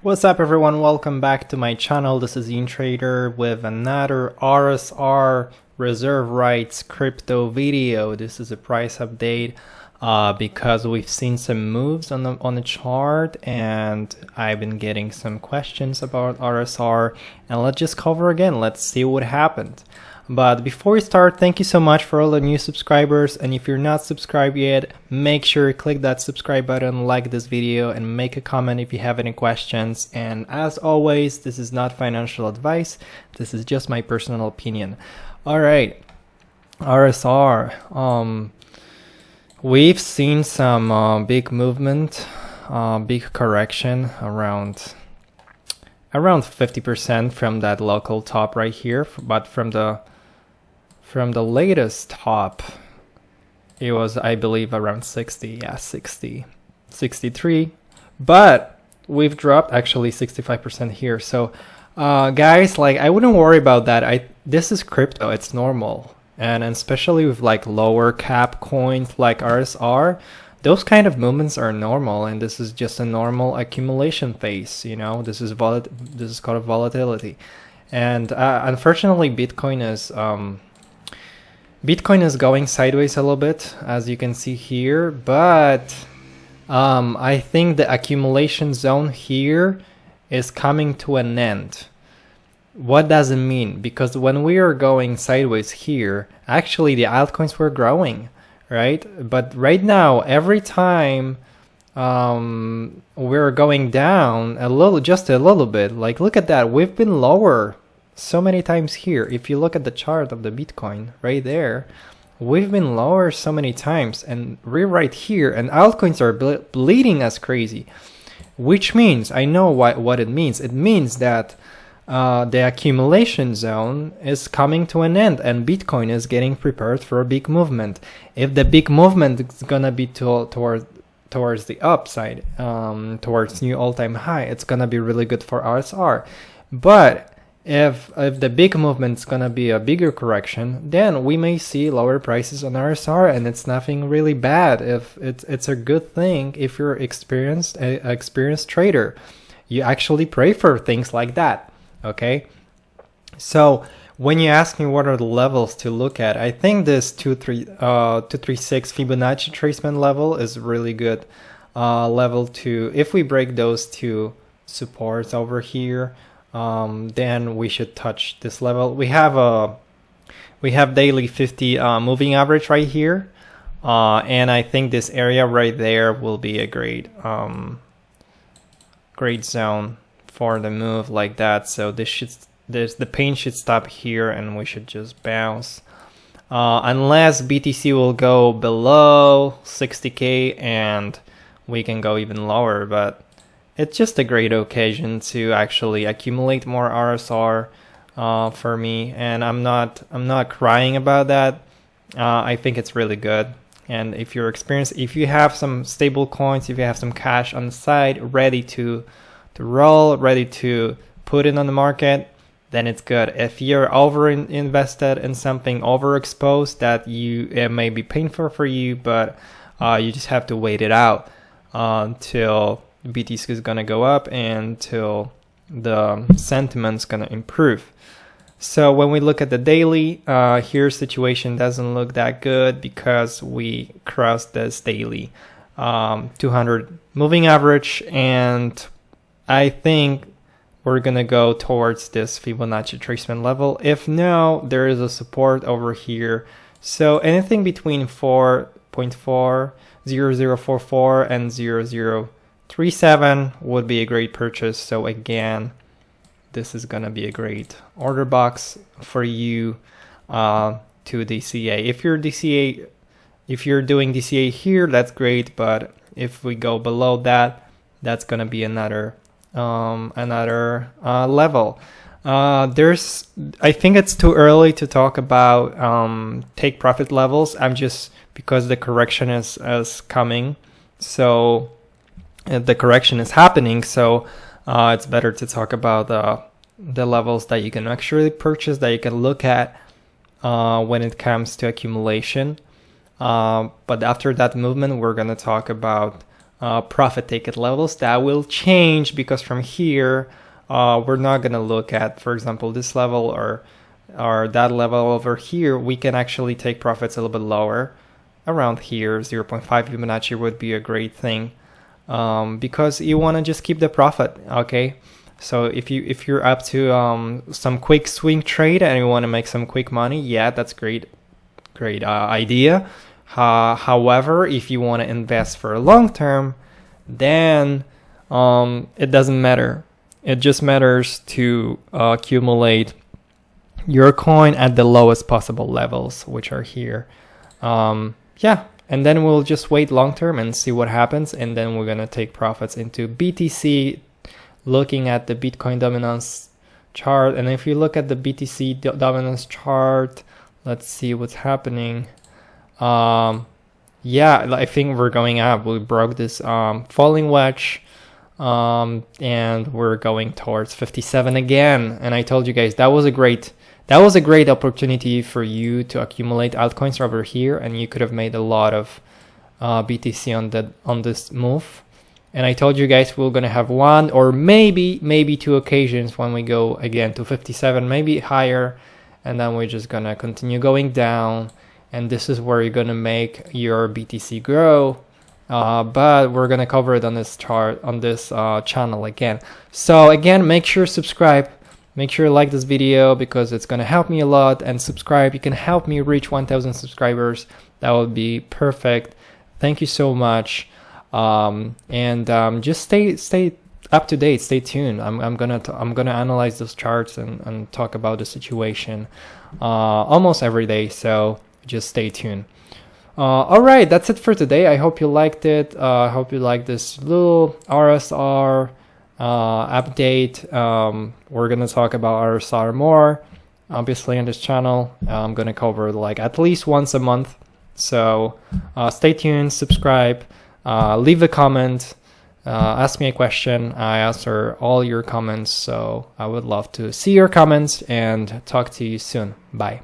What's up everyone, welcome back to my channel. This is InTrader with another RSR reserve rights crypto video. This is a price update because we've seen some moves on the chart, and I've been getting some questions about RSR, and let's just cover again. Let's see what happened. But before we start, thank you so much for all the new subscribers, and if you're not subscribed yet, make sure you click that subscribe button, like this video, and make a comment if you have any questions. And as always, this is not financial advice, this is just my personal opinion. Alright, RSR. We've seen some big movement, big correction around 50% from that local top right here, but from the latest top, it was, I believe, around 60, 63, but we've dropped actually 65% here. So guys, like, I wouldn't worry about that. This is crypto, it's normal, and especially with like lower cap coins like RSR, those kind of movements are normal, and this is just a normal accumulation phase. You know, this is called volatility, and unfortunately, Bitcoin is going sideways a little bit, as you can see here, but I think the accumulation zone here is coming to an end. What does it mean? Because when we are going sideways here, actually the altcoins were growing, right? But right now, every time we're going down just a little bit, like look at that, we've been lower so many times here. If you look at the chart of the Bitcoin right there, we've been lower so many times, and we're right here, and altcoins are bleeding as crazy, which means, I know what it means. It means that the accumulation zone is coming to an end, and Bitcoin is getting prepared for a big movement. If the big movement is gonna be towards the upside, towards new all-time high, it's gonna be really good for RSR. But if the big movement is gonna be a bigger correction, then we may see lower prices on RSR, and it's nothing really bad. If it's a good thing if you're experienced trader. You actually pray for things like that. Okay, so when you ask me what are the levels to look at, I think this 236 Fibonacci tracement level is really good level to, if we break those two supports over here, then we should touch this level. We have daily 50 moving average right here, and I think this area right there will be a great zone for the move like that. So the pain should stop here, and we should just bounce unless BTC will go below 60k and we can go even lower. But it's just a great occasion to actually accumulate more RSR for me, and I'm not crying about that. I think it's really good. And if you're experienced, if you have some stable coins, if you have some cash on the side ready to roll, ready to put it on the market, then it's good. If you're over invested in something, overexposed, that it may be painful for you, but you just have to wait it out until BTC is gonna go up and till the sentiment's gonna improve. So when we look at the daily, here situation doesn't look that good because we crossed this daily 200 moving average, and I think we're gonna go towards this Fibonacci tracement level. If no, there is a support over here. So anything between 4.4, 0044 and 0037 would be a great purchase. So again, this is gonna be a great order box for you to DCA. If you're doing DCA here, that's great. But if we go below that, that's gonna be another level. I think it's too early to talk about take profit levels. Because the correction is coming, so the correction is happening, so it's better to talk about the levels that you can actually purchase, that you can look at when it comes to accumulation. But after that movement, we're going to talk about profit ticket levels. That will change because from here we're not going to look at, for example, this level or that level over here. We can actually take profits a little bit lower, around here. 0.5 Fibonacci would be a great thing, because you want to just keep the profit. Okay, so if you're up to some quick swing trade and you want to make some quick money, yeah, that's great idea. However, if you want to invest for a long term, then it doesn't matter. It just matters to accumulate your coin at the lowest possible levels, which are here. Yeah, and then we'll just wait long term and see what happens, and then we're gonna take profits into BTC, looking at the Bitcoin dominance chart. And if you look at the BTC dominance chart, let's see what's happening. Yeah, I think we're going up. We broke this falling wedge, and we're going towards 57 again. And I told you guys that was a great opportunity for you to accumulate altcoins over here, and you could have made a lot of BTC on this move. And I told you guys we're gonna have one or maybe two occasions when we go again to 57, maybe higher, and then we're just gonna continue going down. And this is where you're gonna make your BTC grow. But we're gonna cover it on this chart, on this channel again. So again, make sure to subscribe. Make sure you like this video because it's gonna help me a lot. And subscribe. You can help me reach 1,000 subscribers. That would be perfect. Thank you so much. Just stay up to date. Stay tuned. I'm gonna analyze those charts and talk about the situation almost every day. So just stay tuned. All right, that's it for today. I hope you liked it. I hope you liked this little RSR update. We're gonna talk about RSR more, obviously, on this channel. I'm gonna cover like at least once a month. So stay tuned, subscribe, leave a comment, ask me a question. I answer all your comments. So I would love to see your comments and talk to you soon. Bye.